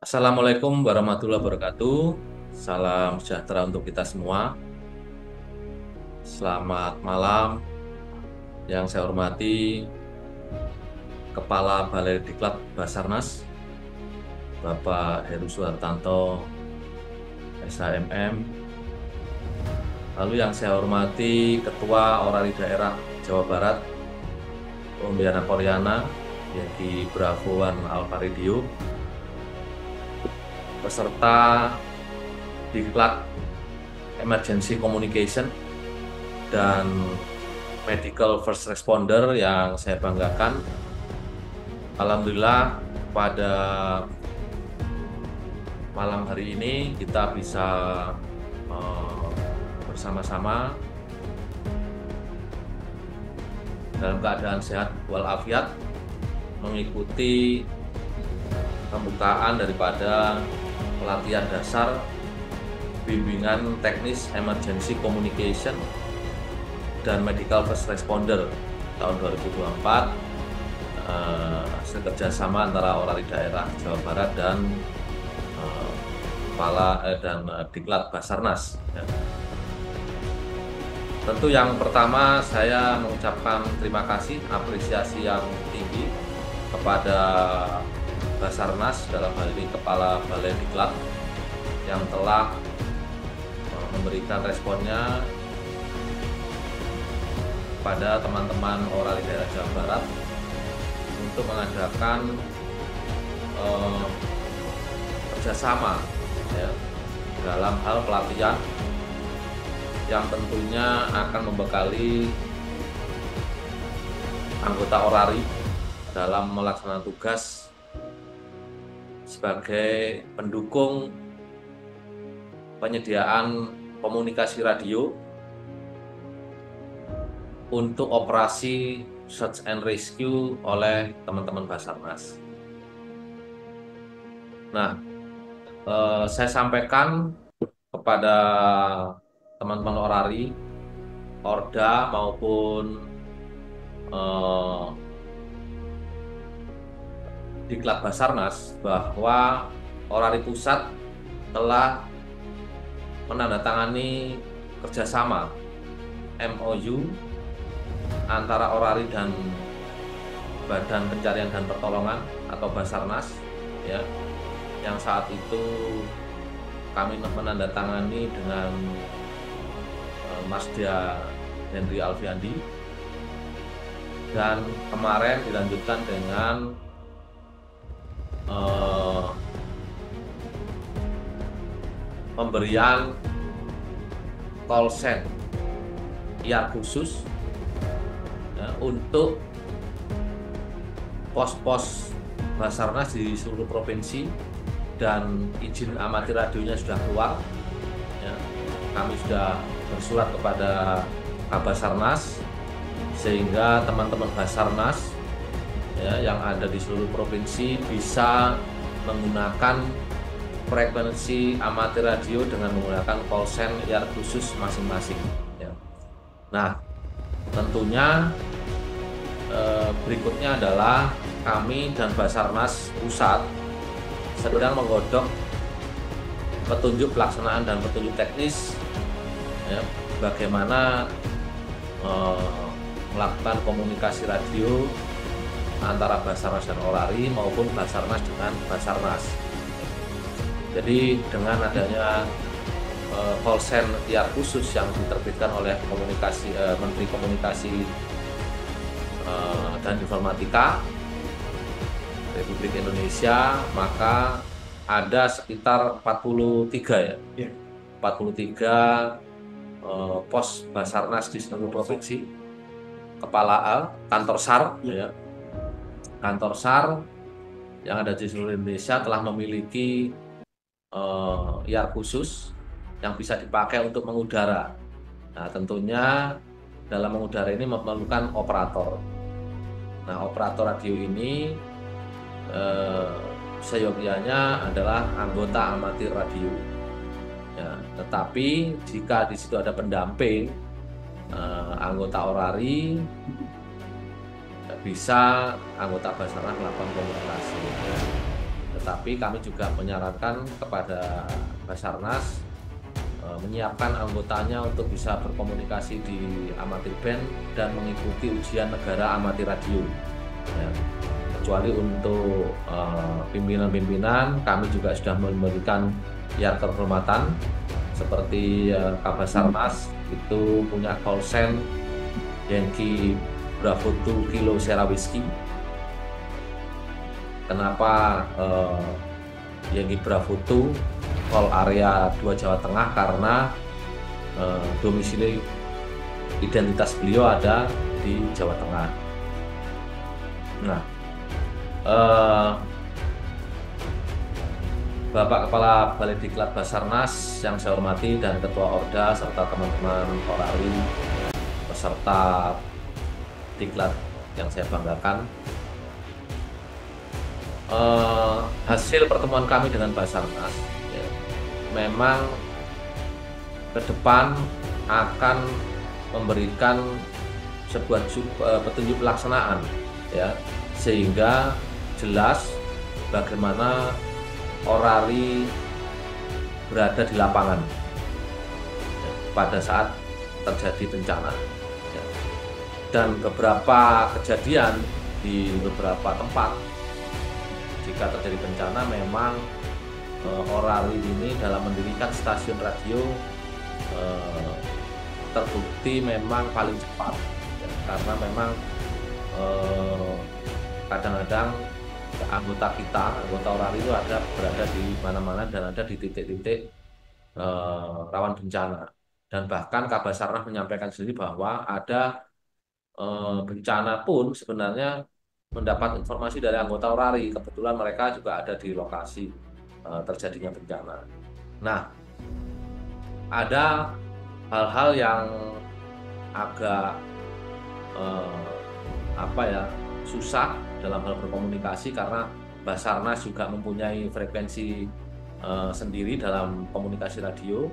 Assalamualaikum warahmatullahi wabarakatuh. Salam sejahtera untuk kita semua. Selamat malam. Yang saya hormati Kepala Balai Diklat Basarnas, Bapak Heru Suhartanto, SHMM. Lalu yang saya hormati Ketua Orari Daerah Jawa Barat, Om Yana Koryana, Yegi Bravoan Alvaridio, peserta Diklat Emergency Communication dan Medical First Responder yang saya banggakan. Alhamdulillah pada malam hari ini kita bisa bersama-sama dalam keadaan sehat walafiat mengikuti pembukaan daripada pelatihan dasar bimbingan teknis emergency communication dan medical first responder tahun 2024 kerjasama antara Orari Daerah Jawa Barat dan Diklat Basarnas. Ya. Tentu yang pertama saya mengucapkan terima kasih, apresiasi yang tinggi kepada Basarnas, dalam hal ini Kepala Balai Diklat, yang telah memberikan responnya pada teman-teman Orari Daerah Jawa Barat untuk mengadakan kerjasama ya, dalam hal pelatihan yang tentunya akan membekali anggota Orari dalam melaksanakan tugas sebagai pendukung penyediaan komunikasi radio untuk operasi search and rescue oleh teman-teman Basarnas. Nah, saya sampaikan kepada teman-teman Orari, Orda maupun Diklat Basarnas bahwa Orari Pusat telah menandatangani kerjasama MOU antara Orari dan Badan Pencarian dan Pertolongan atau Basarnas, ya, yang saat itu kami menandatangani dengan Mas Dia Henry Alfiandi, dan kemarin dilanjutkan dengan pemberian call sign IAR khusus ya, untuk pos-pos Basarnas di seluruh provinsi, dan izin amati radionya sudah keluar. Ya, kami sudah bersurat kepada Kabasarnas sehingga teman-teman Basarnas ya, yang ada di seluruh provinsi bisa menggunakan frekuensi amati radio dengan menggunakan call sign IAR khusus masing-masing. Ya. Nah, tentunya berikutnya adalah kami dan Basarnas Pusat sedang menggodok petunjuk pelaksanaan dan petunjuk teknis ya, bagaimana melakukan komunikasi radio antara Basarnas dan Orari maupun Basarnas dengan Basarnas. Jadi dengan adanya call sign IAR khusus yang diterbitkan oleh Menteri Komunikasi dan Informatika Republik Indonesia, maka ada sekitar 43 ya. Yeah. 43 pos Basarnas di seluruh provinsi, kantor SAR ya. Kantor SAR yang ada di seluruh Indonesia telah memiliki IAR khusus yang bisa dipakai untuk mengudara. Nah, tentunya dalam mengudara ini memerlukan operator. Nah, operator radio ini seyogianya adalah anggota amatir radio. Ya, tetapi jika di situ ada pendamping anggota Orari, bisa anggota Basarnas melakukan komunikasi. Tetapi kami juga menyarankan kepada Basarnas menyiapkan anggotanya untuk bisa berkomunikasi di amatir band dan mengikuti ujian negara amatir radio. Ya. Kecuali untuk pimpinan-pimpinan, kami juga sudah memberikan yar kehormatan seperti Kabasarnas itu punya call sign Yankee Bravo 2 Kilo Sierra Whiskey. Kenapa Yankee Bravo 2 call area 2 Jawa Tengah? Karena domisili identitas beliau ada di Jawa Tengah. Nah, Bapak Kepala Balai Diklat Basarnas yang saya hormati dan Ketua Orda serta teman-teman Orari peserta Diklat yang saya banggakan, hasil pertemuan kami dengan Basarnas ya, memang ke depan akan memberikan sebuah petunjuk pelaksanaan ya, sehingga jelas bagaimana Orari berada di lapangan ya, pada saat terjadi bencana ya. Dan beberapa kejadian di beberapa tempat jika terjadi bencana memang Orari ini dalam mendirikan stasiun radio terbukti memang paling cepat ya, karena memang kadang-kadang anggota Orari itu berada di mana-mana dan ada di titik-titik rawan bencana. Dan bahkan Kabasarnas menyampaikan sendiri bahwa ada bencana pun sebenarnya mendapat informasi dari anggota Orari. Kebetulan mereka juga ada di lokasi terjadinya bencana. Nah, ada hal-hal yang agak susah dalam hal berkomunikasi karena Basarnas juga mempunyai frekuensi sendiri dalam komunikasi radio,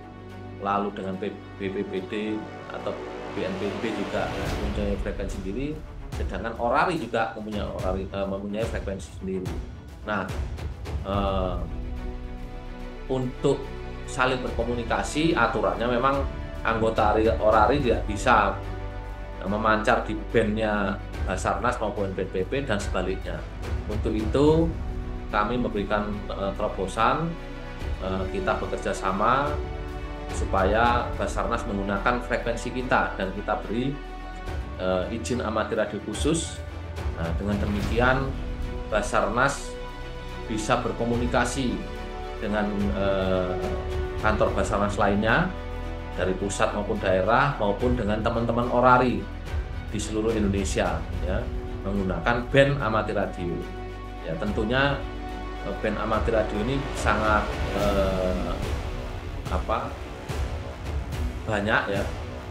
lalu dengan BPBD atau BNPB juga mempunyai frekuensi sendiri, sedangkan Orari juga mempunyai frekuensi sendiri. Nah, untuk saling berkomunikasi aturannya memang anggota Orari tidak bisa memancar di bandnya Basarnas maupun BNPB dan sebaliknya. Untuk itu kami memberikan terobosan, kita bekerja sama supaya Basarnas menggunakan frekuensi kita dan kita beri izin amatir radio khusus. Nah, dengan demikian Basarnas bisa berkomunikasi dengan kantor Basarnas lainnya dari pusat maupun daerah maupun dengan teman-teman Orari di seluruh Indonesia ya, menggunakan band amatir radio. Ya, tentunya band amatir radio ini sangat banyak ya,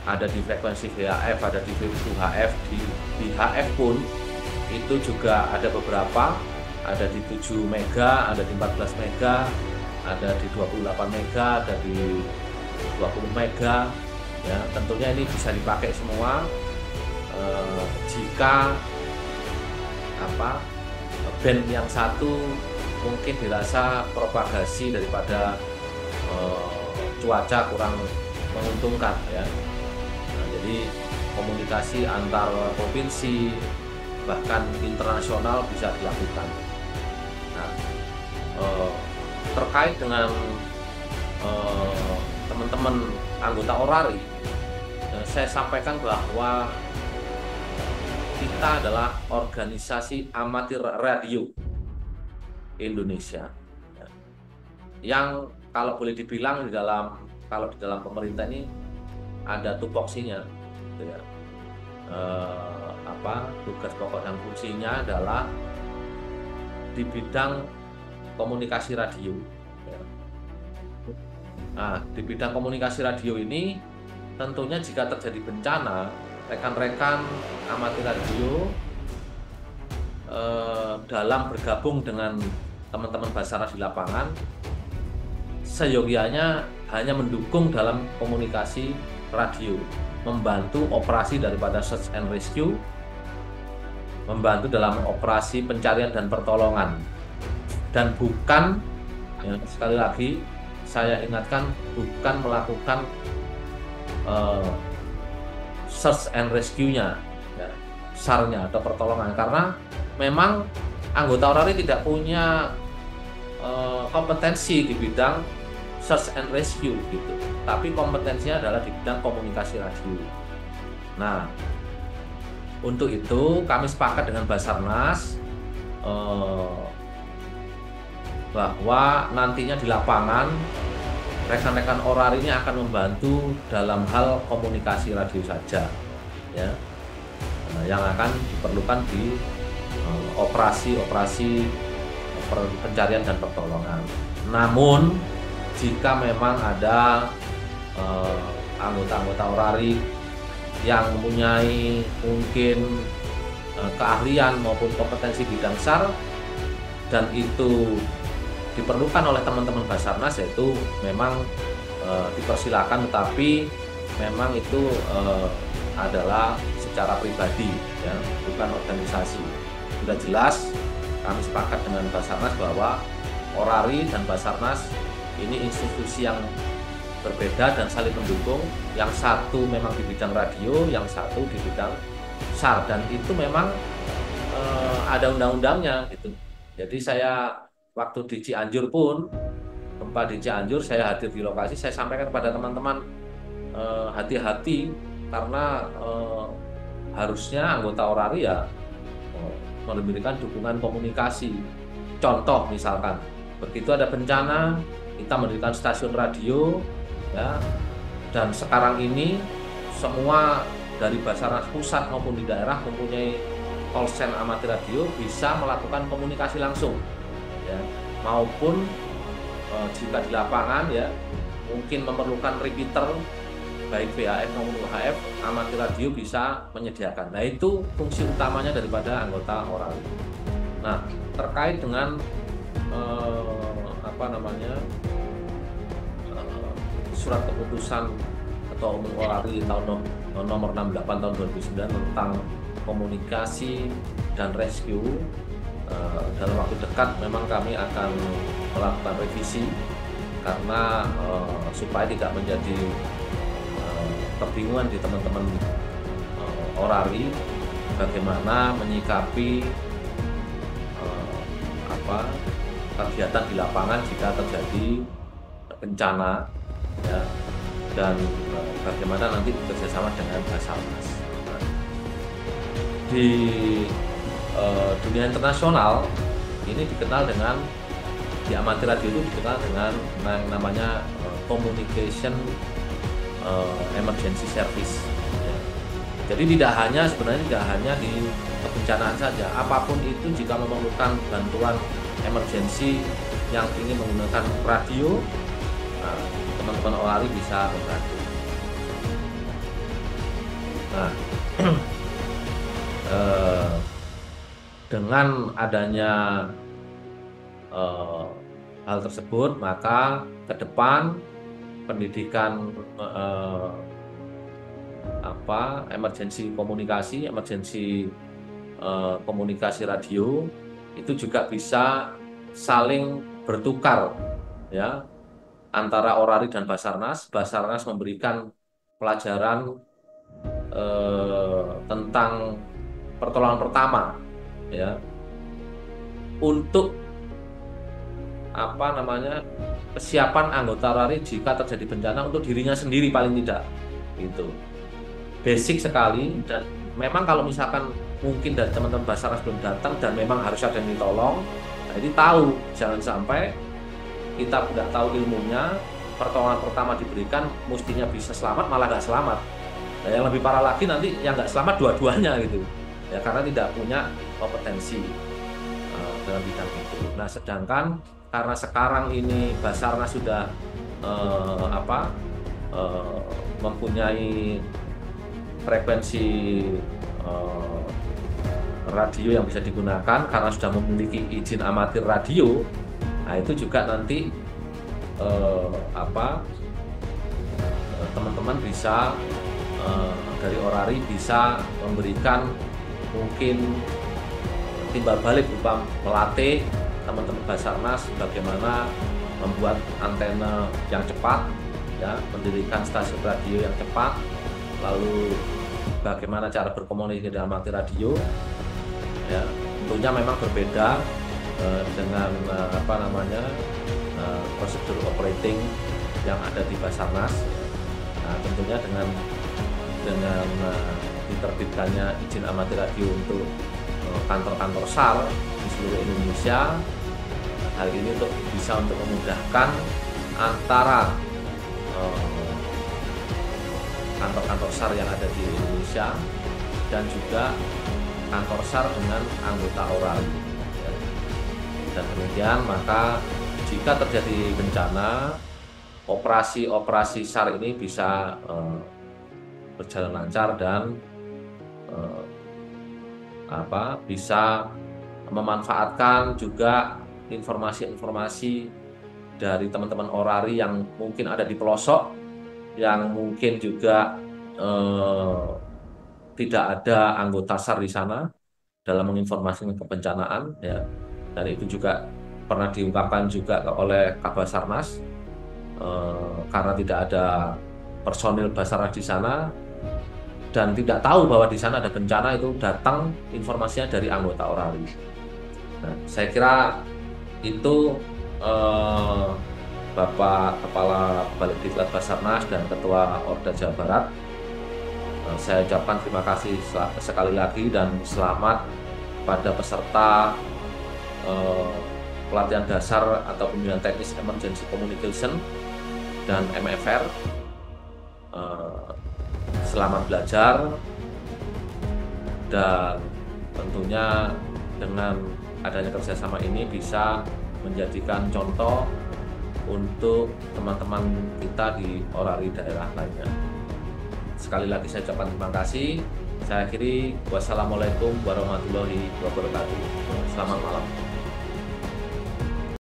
ada di frekuensi VHF, ada di VHF, di HF pun itu juga ada beberapa, ada di 7 mega, ada di 14 mega, ada di 28 mega, ada di 20 mega ya. Tentunya ini bisa dipakai semua jika band yang satu mungkin dirasa propagasi daripada cuaca kurang menguntungkan ya. Nah, jadi komunikasi antar provinsi bahkan internasional bisa dilakukan. Nah, terkait dengan teman-teman anggota Orari, saya sampaikan bahwa kita adalah organisasi amatir radio Indonesia yang kalau boleh dibilang di dalam pemerintah ini ada tupoksinya gitu ya. Tugas pokok dan fungsinya adalah di bidang komunikasi radio ya. Nah, di bidang komunikasi radio ini tentunya jika terjadi bencana, rekan-rekan amatir radio dalam bergabung dengan teman-teman Basarnas di lapangan seyogianya hanya mendukung dalam komunikasi radio, membantu operasi daripada search and rescue, membantu dalam operasi pencarian dan pertolongan. dan bukan, ya, sekali lagi saya ingatkan, bukan melakukan search and rescue-nya, ya, SAR-nya atau pertolongan, karena memang anggota Orari tidak punya kompetensi di bidang search and rescue gitu, tapi kompetensinya adalah di bidang komunikasi radio. Nah, untuk itu kami sepakat dengan Basarnas bahwa nantinya di lapangan rekan-rekan Orari ini akan membantu dalam hal komunikasi radio saja, ya, yang akan diperlukan di operasi-operasi pencarian dan pertolongan. Namun jika memang ada anggota-anggota Orari yang mempunyai mungkin keahlian maupun kompetensi bidang SAR dan itu diperlukan oleh teman-teman Basarnas, yaitu memang dipersilakan, tetapi memang itu adalah secara pribadi, ya, bukan organisasi. Sudah jelas kami sepakat dengan Basarnas bahwa Orari dan Basarnas ini institusi yang berbeda dan saling mendukung. Yang satu memang di bidang radio, yang satu di bidang SAR, dan itu memang ada undang-undangnya gitu. Jadi saya waktu di Cianjur pun, gempa di Cianjur, saya hadir di lokasi, saya sampaikan kepada teman-teman hati-hati karena harusnya anggota Orari ya memberikan dukungan komunikasi. Contoh misalkan, begitu ada bencana, kita mendirikan stasiun radio, ya, dan sekarang ini semua dari Basarnas pusat maupun di daerah mempunyai call center amatir radio, bisa melakukan komunikasi langsung, ya, maupun jika di lapangan, ya, mungkin memerlukan repeater baik VHF maupun UHF, amatir radio bisa menyediakan. Nah, itu fungsi utamanya daripada anggota Orari. Nah, terkait dengan surat keputusan Ketua Umum Orari tahun nomor 68 tahun 2009 tentang komunikasi dan rescue, dalam waktu dekat memang kami akan melakukan revisi karena supaya tidak menjadi kebingungan di teman-teman Orari bagaimana menyikapi kegiatan di lapangan jika terjadi bencana, ya, dan bagaimana nanti bekerjasama dengan Basarnas. Di dunia internasional ini dikenal dengan, di amatir radio itu dikenal dengan yang namanya communication emergency service, ya. Jadi sebenarnya tidak hanya di kebencanaan saja, apapun itu jika memerlukan bantuan emergensi yang ingin menggunakan radio, teman-teman Orari bisa membantu. Nah, dengan adanya hal tersebut, maka ke depan pendidikan emergensi komunikasi radio itu juga bisa saling bertukar, ya, antara Orari dan Basarnas. Basarnas memberikan pelajaran tentang pertolongan pertama, ya, untuk kesiapan anggota Orari jika terjadi bencana untuk dirinya sendiri paling tidak, gitu. Basic sekali, dan memang kalau misalkan mungkin dari teman-teman Basarnas belum datang dan memang harus ada yang ditolong, nah ini tahu, jangan sampai kita tidak tahu ilmunya, pertolongan pertama diberikan mestinya bisa selamat malah nggak selamat. Nah, yang lebih parah lagi nanti yang nggak selamat dua-duanya gitu, ya, karena tidak punya kompetensi dalam bidang itu. Nah, sedangkan karena sekarang ini Basarnas sudah mempunyai frekuensi radio yang bisa digunakan karena sudah memiliki izin amatir radio. Nah, itu juga nanti teman-teman bisa dari Orari bisa memberikan mungkin timbal balik berupa melatih teman-teman Basarnas bagaimana membuat antena yang cepat, ya, mendirikan stasiun radio yang cepat, lalu bagaimana cara berkomunikasi dengan amati radio, ya, tentunya memang berbeda dengan prosedur operating yang ada di Basarnas. Nah, tentunya dengan diterbitkannya izin amati radio untuk kantor-kantor SAR di seluruh Indonesia, hal ini bisa untuk memudahkan antara kantor-kantor SAR yang ada di Indonesia dan juga kantor SAR dengan anggota ORARI. Dan demikian, maka jika terjadi bencana, operasi SAR ini bisa berjalan lancar dan bisa memanfaatkan juga informasi-informasi dari teman-teman ORARI yang mungkin ada di pelosok, yang mungkin juga tidak ada anggota SAR di sana dalam menginformasikan kebencanaan, ya. Dan itu juga pernah diungkapkan juga oleh Kabasarnas, karena tidak ada personil Basarnas di sana dan tidak tahu bahwa di sana ada bencana, itu datang informasinya dari anggota ORARI. Nah, saya kira itu Bapak Kepala Balitdiklat Basarnas dan Ketua Orda Jawa Barat, saya ucapkan terima kasih sekali lagi dan selamat pada peserta pelatihan dasar atau pembinaan teknis emergency communication dan MFR. Selamat belajar, dan tentunya dengan adanya kerjasama ini bisa menjadikan contoh untuk teman-teman kita di ORARI daerah lainnya. Sekali lagi saya ucapkan terima kasih. Saya akhiri, wassalamualaikum warahmatullahi wabarakatuh. Selamat malam.